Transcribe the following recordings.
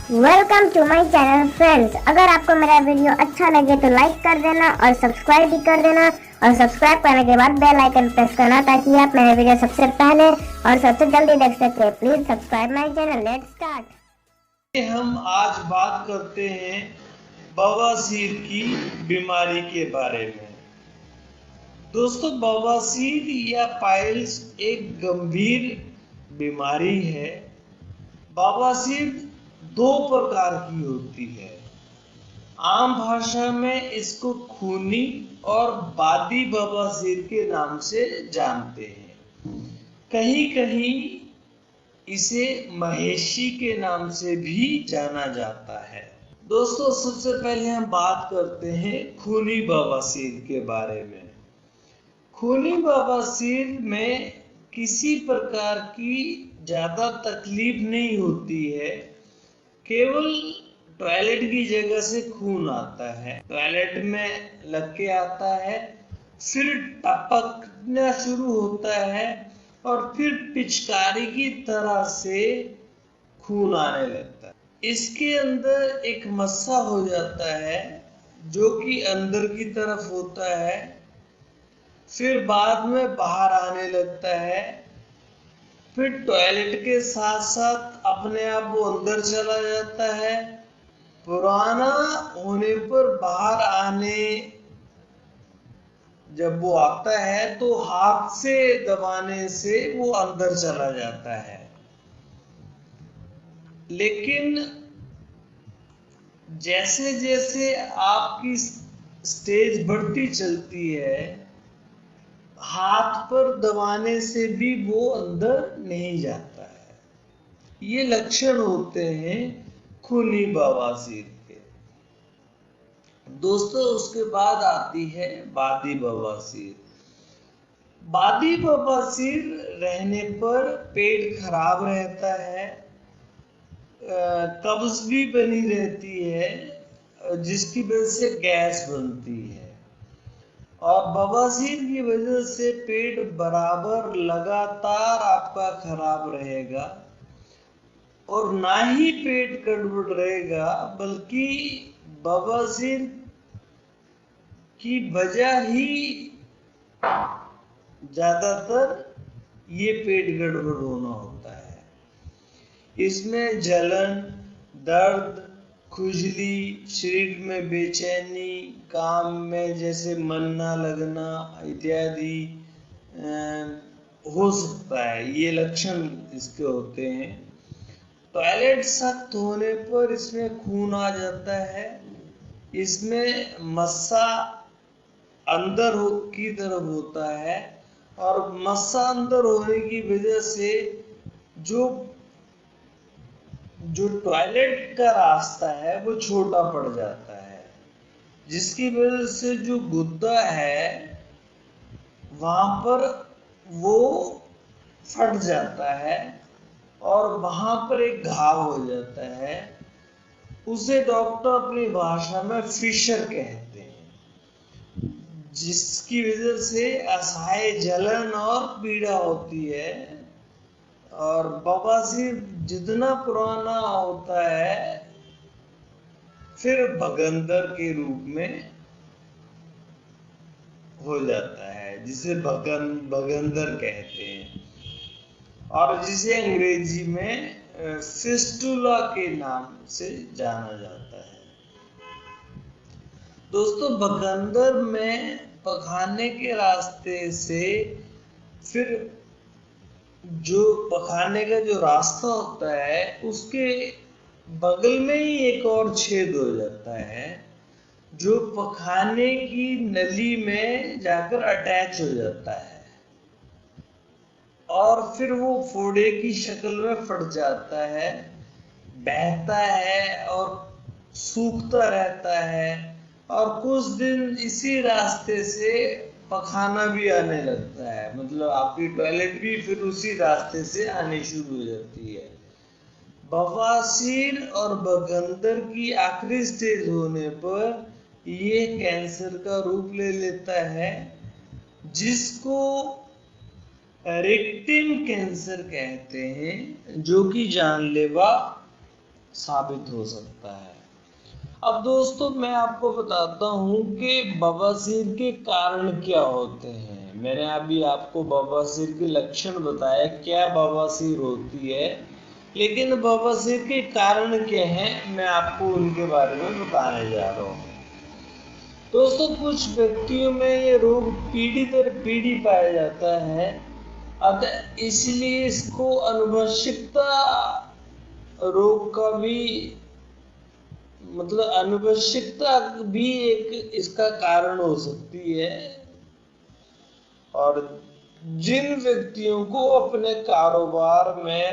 Welcome to my channel friends. अगर आपको मेरा वीडियो अच्छा लगे तो लाइक कर देना और सब्सक्राइब भी कर देना, और सब्सक्राइब करने के बाद बेल आइकन प्रेस करना ताकि आप मेरे वीडियो सबसे पहले और सबसे जल्दी देख सके। Please subscribe my channel. Let's start. हम आज बात करते हैं बवासीर की बीमारी के बारे में। दोस्तों, बवासीर या पाइल्स एक गंभीर बीमारी है। बवासीर दो प्रकार की होती है। आम भाषा में इसको खूनी और बादी बवासीर के नाम से जानते हैं। कहीं कहीं इसे महेशी के नाम से भी जाना जाता है। दोस्तों, सबसे पहले हम बात करते हैं खूनी बवासीर के बारे में। खूनी बवासीर में किसी प्रकार की ज्यादा तकलीफ नहीं होती है, केवल टॉयलेट की जगह से खून आता है। टॉयलेट में लग के आता है, फिर टपकना शुरू होता है और फिर पिचकारी की तरह से खून आने लगता है। इसके अंदर एक मस्सा हो जाता है जो कि अंदर की तरफ होता है, फिर बाद में बाहर आने लगता है, फिर टॉयलेट के साथ साथ अपने आप वो अंदर चला जाता है। पुराना होने पर बाहर आने जब वो आता है तो हाथ से दबाने से वो अंदर चला जाता है। लेकिन जैसे जैसे आपकी स्टेज बढ़ती चलती है, हाथ पर दबाने से भी वो अंदर नहीं जाता है। ये लक्षण होते हैं खूनी बवासीर के। दोस्तों, उसके बाद आती है बादी बवासीर। बादी बवासीर रहने पर पेट खराब रहता है, कब्ज भी बनी रहती है, जिसकी वजह से गैस बनती है। और बवासीर की वजह से पेट बराबर लगातार आपका खराब रहेगा, और ना ही पेट गड़बड़ रहेगा, बल्कि बवासीर की वजह ही ज्यादातर ये पेट गड़बड़ होना होता है। इसमें जलन, दर्द, खुजली, शरीर में बेचैनी, काम में जैसे मन ना लगना इत्यादि हो सकता है। ये लक्षण इसके होते हैं। टॉयलेट सख्त होने पर इसमें खून आ जाता है। इसमें मस्सा अंदर की तरफ होता है, और मस्सा अंदर होने की वजह से जो टॉयलेट का रास्ता है वो छोटा पड़ जाता है, जिसकी वजह से जो गुद्दा है वहां पर वो फट जाता है और वहां पर एक घाव हो जाता है। उसे डॉक्टर अपनी भाषा में फिशर कहते हैं, जिसकी वजह से असहाय जलन और पीड़ा होती है। और बवासीर जितना पुराना होता है, फिर भगंदर के रूप में हो जाता है, जिसे भगंदर कहते हैं, और जिसे अंग्रेजी में फिस्टुला के नाम से जाना जाता है। दोस्तों, भगंदर में पखाने के रास्ते से फिर जो पखाने का जो रास्ता होता है उसके बगल में ही एक और छेद हो जाता है, जो पखाने की नली में जाकर अटैच हो जाता है, और फिर वो फोड़े की शक्ल में फट जाता है, बहता है और सूखता रहता है, और कुछ दिन इसी रास्ते से पखाना भी आने लगता है। मतलब आपकी टॉयलेट भी फिर उसी रास्ते से आनी शुरू हो जाती है। बवासीर और भगंदर की आखिरी स्टेज होने पर ये कैंसर का रूप ले लेता है, जिसको रेक्टम कैंसर कहते हैं, जो कि जानलेवा साबित हो सकता है। अब दोस्तों मैं आपको बताता हूँ कि बवासीर के कारण क्या होते हैं। मैंने अभी आपको बवासीर के लक्षण बताए, क्या बवासीर होती है, लेकिन बवासीर के कारण क्या हैं मैं आपको उनके बारे में बताने जा रहा हूँ। दोस्तों कुछ व्यक्तियों में ये रोग पीढ़ी दर पीढ़ी पाया जाता है, अतः इसलिए इसको आनुवंशिकता रोग का भी मतलब आनुवंशिकता भी एक इसका कारण हो सकती है। और जिन व्यक्तियों को अपने कारोबार में,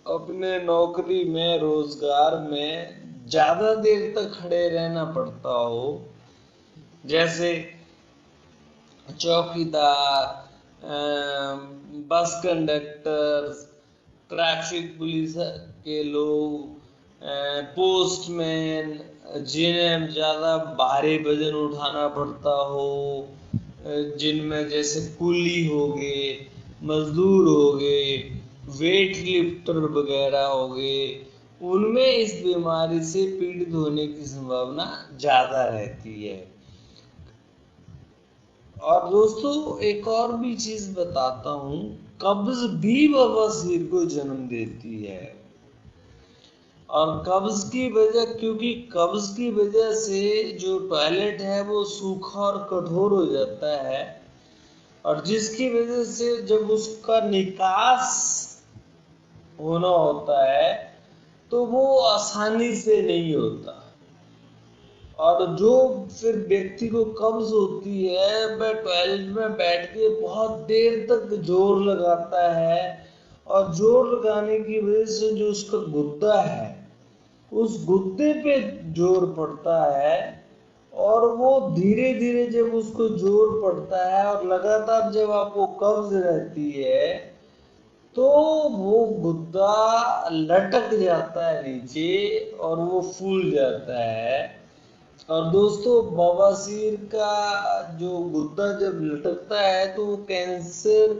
अपने नौकरी में, रोजगार में ज्यादा देर तक खड़े रहना पड़ता हो, जैसे चौकीदार, बस कंडक्टर, ट्रैफिक पुलिस के लोग, पोस्टमैन, जिन्हें ज्यादा भारी वजन उठाना पड़ता हो, जिनमें जैसे कुली हो गए, मजदूर हो गए, वेट लिफ्टर वगैरह हो गए, उनमें इस बीमारी से पीड़ित होने की संभावना ज्यादा रहती है। और दोस्तों एक और भी चीज बताता हूँ, कब्ज भी बवासीर को जन्म देती है। और कब्ज की वजह, क्योंकि कब्ज की वजह से जो टॉयलेट है वो सूखा और कठोर हो जाता है, और जिसकी वजह से जब उसका निकास होना होता है तो वो आसानी से नहीं होता, और जो फिर व्यक्ति को कब्ज होती है वह टॉयलेट में बैठ के बहुत देर तक जोर लगाता है, और जोर लगाने की वजह से जो उसका गुर्दा है उस गुर्दे पे जोर पड़ता है, और वो धीरे धीरे जब उसको जोर पड़ता है और लगातार जब आपको कब्ज रहती है तो वो गुर्दा लटक जाता है नीचे और वो फूल जाता है। और दोस्तों बवासीर का जो गुर्दा जब लटकता है तो वो कैंसर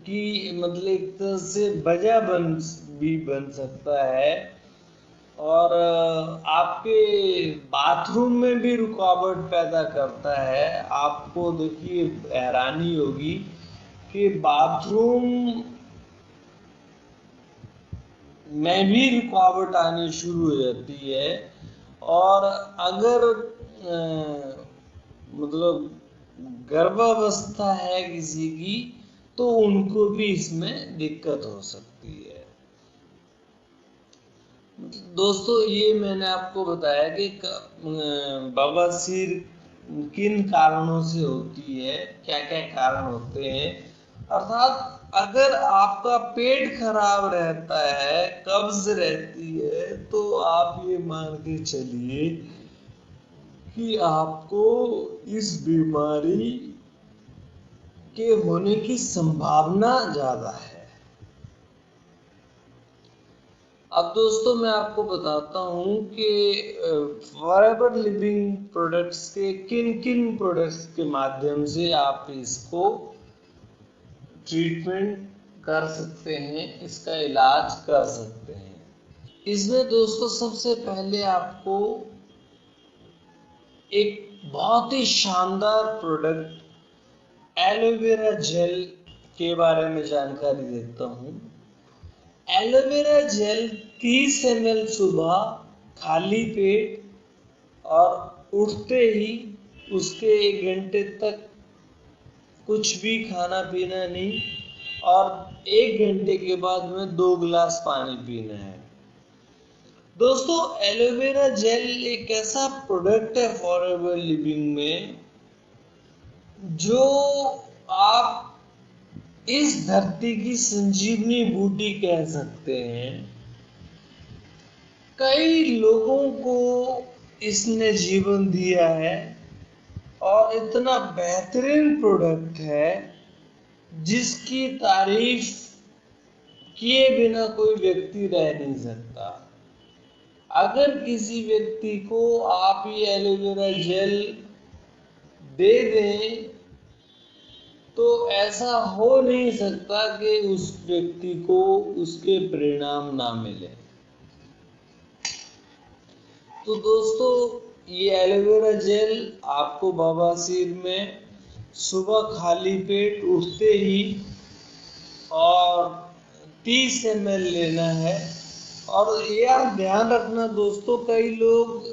की मतलब एक तरह से वजह भी बन सकता है, और आपके बाथरूम में भी रुकावट पैदा करता है। आपको देखिए हैरानी होगी कि बाथरूम में भी रुकावट आनी शुरू हो जाती है, और अगर मतलब गर्भावस्था है किसी की तो उनको भी इसमें दिक्कत हो सकती है। दोस्तों ये मैंने आपको बताया कि बवासीर किन कारणों से होती है, क्या क्या कारण होते हैं। अर्थात अगर आपका पेट खराब रहता है, कब्ज रहती है, तो आप ये मान के चलिए कि आपको इस बीमारी के होने की संभावना ज्यादा है। अब दोस्तों मैं आपको बताता हूं कि फॉरएवर लिविंग प्रोडक्ट्स के किन किन प्रोडक्ट्स के माध्यम से आप इसको ट्रीटमेंट कर सकते हैं, इसका इलाज कर सकते हैं। इसमें दोस्तों सबसे पहले आपको एक बहुत ही शानदार प्रोडक्ट एलोवेरा जेल के बारे में जानकारी देता हूं। एलोवेरा जेल 30 ml सुबह खाली पेट और उठते ही उसके 1 घंटे तक कुछ भी खाना पीना नहीं, और 1 घंटे के बाद में 2 गिलास पानी पीना है। दोस्तों एलोवेरा जेल एक ऐसा प्रोडक्ट है फॉरएवर लिविंग में जो आप इस धरती की संजीवनी बूटी कह सकते हैं। कई लोगों को इसने जीवन दिया है, और इतना बेहतरीन प्रोडक्ट है जिसकी तारीफ किए बिना कोई व्यक्ति रह नहीं सकता। अगर किसी व्यक्ति को आप ये एलोवेरा जेल दे दें तो ऐसा हो नहीं सकता कि उस व्यक्ति को उसके परिणाम ना मिले। तो दोस्तों ये एलोवेरा जेल आपको बवासीर में सुबह खाली पेट उठते ही और 30 ml लेना है। और यार ध्यान रखना दोस्तों, कई लोग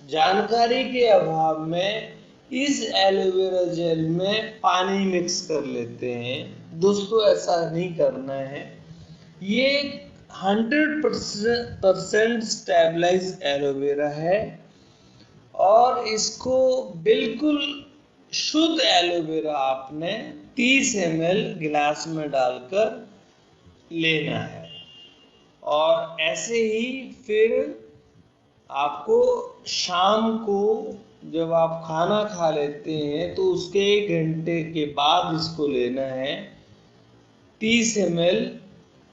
जानकारी के अभाव में इस एलोवेरा जेल में पानी मिक्स कर लेते हैं। दोस्तों ऐसा नहीं करना है। ये 100% स्टेबलाइज एलोवेरा है और इसको बिल्कुल शुद्ध एलोवेरा आपने 30 ml गिलास में डालकर लेना है। और ऐसे ही फिर आपको शाम को जब आप खाना खा लेते हैं तो उसके 1 घंटे के बाद इसको लेना है 30 ml।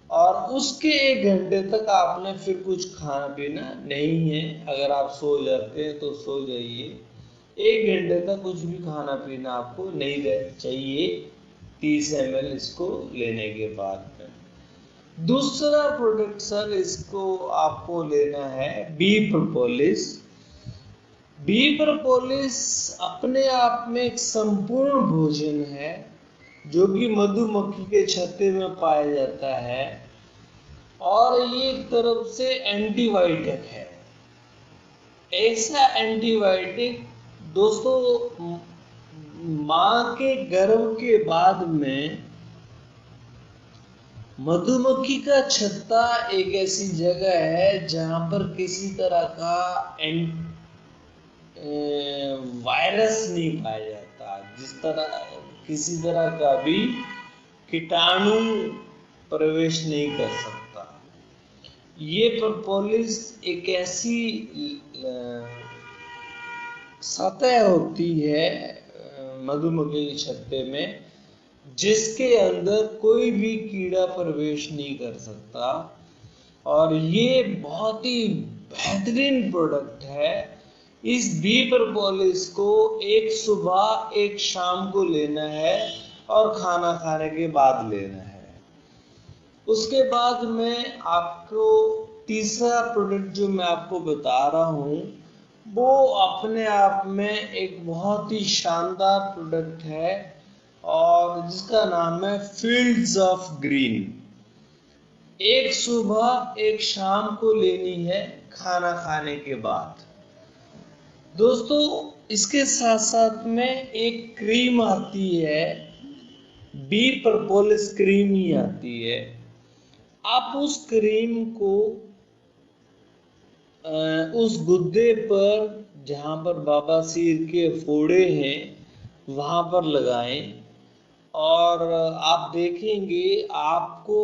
और उसके 1 घंटे तक आपने फिर कुछ खाना पीना नहीं है। अगर आप सो जाते हैं तो सो जाइए, 1 घंटे तक कुछ भी खाना पीना आपको नहीं चाहिए 30 ml इसको लेने के बाद में। दूसरा प्रोडक्ट सर इसको आपको लेना है बी प्रोपोलिस। बी प्रोपोलिस अपने आप में एक संपूर्ण भोजन है जो कि मधुमक्खी के छत्ते में पाया जाता है और ये एक तरफ से एंटीबायोटिक है। ऐसा एंटीबायोटिक दोस्तों माँ के गर्भ के बाद में मधुमक्खी का छत्ता एक ऐसी जगह है जहां पर किसी तरह का वायरस नहीं पाया जाता, जिस तरह किसी तरह का भी कीटाणु प्रवेश नहीं कर सकता। ये प्रोपोलिस एक ऐसी सतह होती है मधुमक्खी के छत्ते में जिसके अंदर कोई भी कीड़ा प्रवेश नहीं कर सकता। और ये बहुत ही बेहतरीन प्रोडक्ट है। इस बी प्रोपोलिस को एक सुबह एक शाम को लेना है और खाना खाने के बाद लेना है। उसके बाद में आपको तीसरा प्रोडक्ट जो मैं आपको बता रहा हूँ वो अपने आप में एक बहुत ही शानदार प्रोडक्ट है और जिसका नाम है फील्ड्स ऑफ ग्रीन। एक सुबह एक शाम को लेनी है खाना खाने के बाद। दोस्तों इसके साथ साथ में एक क्रीम आती है, बी प्रोपोलिस क्रीम ही आती है। आप उस क्रीम को उस गुद्दे पर जहां पर बवासीर के फोड़े हैं वहां पर लगाएं और आप देखेंगे आपको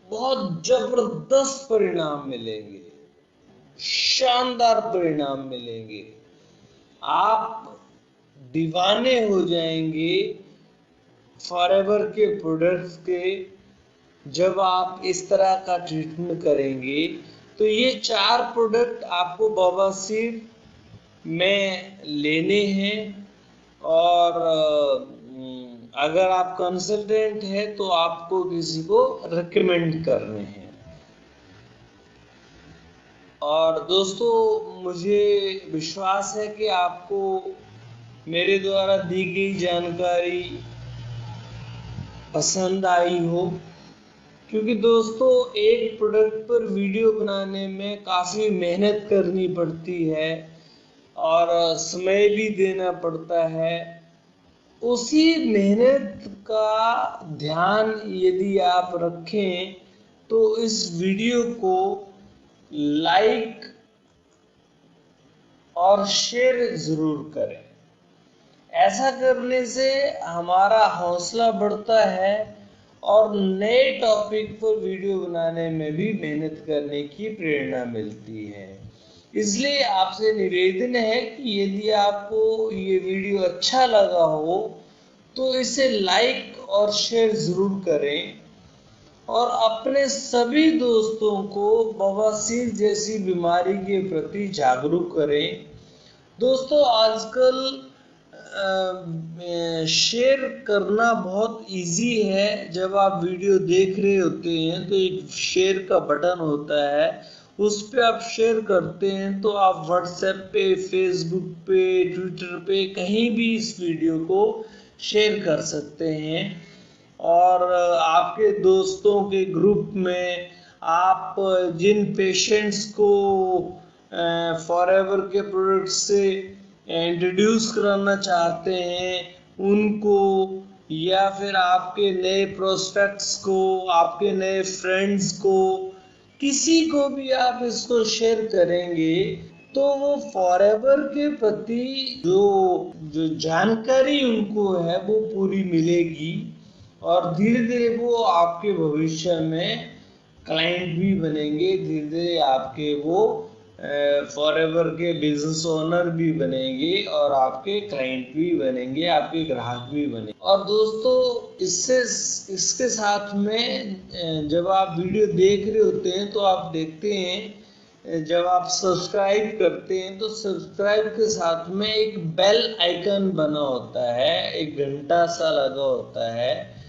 बहुत जबरदस्त परिणाम मिलेंगे, शानदार परिणाम मिलेंगे। आप दीवाने हो जाएंगे फॉरएवर के प्रोडक्ट्स के जब आप इस तरह का ट्रीटमेंट करेंगे। तो ये 4 प्रोडक्ट आपको बवासीर में लेने हैं और अगर आप कंसल्टेंट हैं तो आपको किसी को रिकमेंड करने हैं। और दोस्तों मुझे विश्वास है कि आपको मेरे द्वारा दी गई जानकारी पसंद आई हो, क्योंकि दोस्तों एक प्रोडक्ट पर वीडियो बनाने में काफ़ी मेहनत करनी पड़ती है और समय भी देना पड़ता है। उसी मेहनत का ध्यान यदि आप रखें तो इस वीडियो को लाइक और शेयर जरूर करें। ऐसा करने से हमारा हौसला बढ़ता है और नए टॉपिक पर वीडियो बनाने में भी मेहनत करने की प्रेरणा मिलती है। इसलिए आपसे निवेदन है कि यदि आपको ये वीडियो अच्छा लगा हो तो इसे लाइक और शेयर जरूर करें और अपने सभी दोस्तों को बवासीर जैसी बीमारी के प्रति जागरूक करें। दोस्तों आजकल शेयर करना बहुत इजी है। जब आप वीडियो देख रहे होते हैं तो एक शेयर का बटन होता है, उस पे आप शेयर करते हैं तो आप व्हाट्सएप पे, फेसबुक पे, ट्विटर पे कहीं भी इस वीडियो को शेयर कर सकते हैं। और आपके दोस्तों के ग्रुप में आप जिन पेशेंट्स को फॉरएवर के प्रोडक्ट से इंट्रोड्यूस कराना चाहते हैं उनको, या फिर आपके नए प्रोस्पेक्ट्स को, आपके नए फ्रेंड्स को, किसी को भी आप इसको शेयर करेंगे तो वो फॉरएवर के प्रति जो जो जानकारी उनको है वो पूरी मिलेगी और धीरे धीरे वो आपके भविष्य में क्लाइंट भी बनेंगे, धीरे धीरे आपके वो फॉरएवर के बिजनेस ओनर भी बनेंगे और आपके क्लाइंट भी बनेंगे, आपके ग्राहक भी बनेंगे। और दोस्तों इसके साथ में जब आप वीडियो देख रहे होते हैं तो आप देखते हैं जब आप सब्सक्राइब करते हैं तो सब्सक्राइब के साथ में एक बेल आइकन बना होता है, एक घंटा सा लगा होता है।